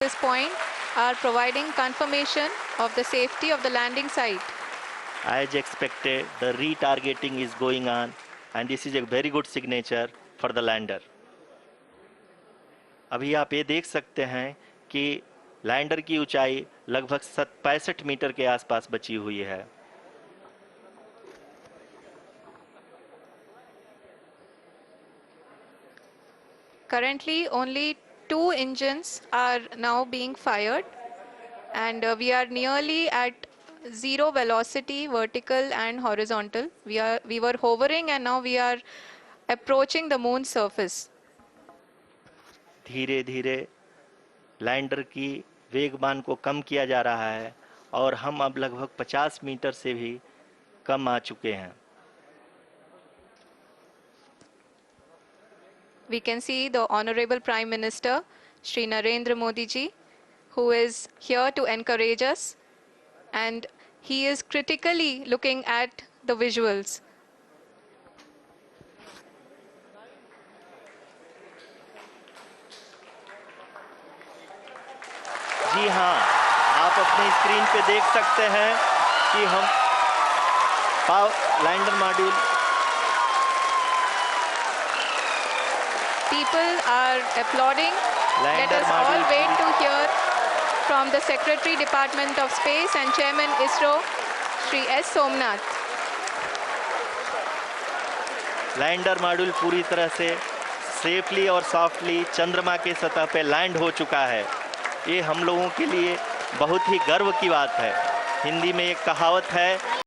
this point are providing confirmation of the safety of the landing site. As expected, the retargeting is going on, and this is a very good signature for the lander. अभी आप ये देख सकते हैं कि lander की ऊंचाई लगभग 65 मीटर के आसपास बची हुई है. Currently, only 2 engines are now being fired, and we are nearly at zero velocity, vertical and horizontal. We were hovering, and now we are approaching the moon's surface. धीरे धीरे लैंडर की वेगमान को कम किया जा रहा है और हम अब लगभग 50 मीटर से भी कम आ चुके हैं. We can see the Honorable Prime Minister, Shri Narendra Modi ji, who is here to encourage us, and he is critically looking at the visuals. जी हाँ, आप अपनी स्क्रीन पे देख सकते हैं कि हम lander module. People are applauding. Let us all wait to hear from the Secretary Department of Space and Chairman ISRO, Shri S. Somnath. Lander module पूरी तरह से सेफली और सॉफ्टली चंद्रमा के सतह पे लैंड हो चुका है. ये हम लोगों के लिए बहुत ही गर्व की बात है. हिंदी में एक कहावत है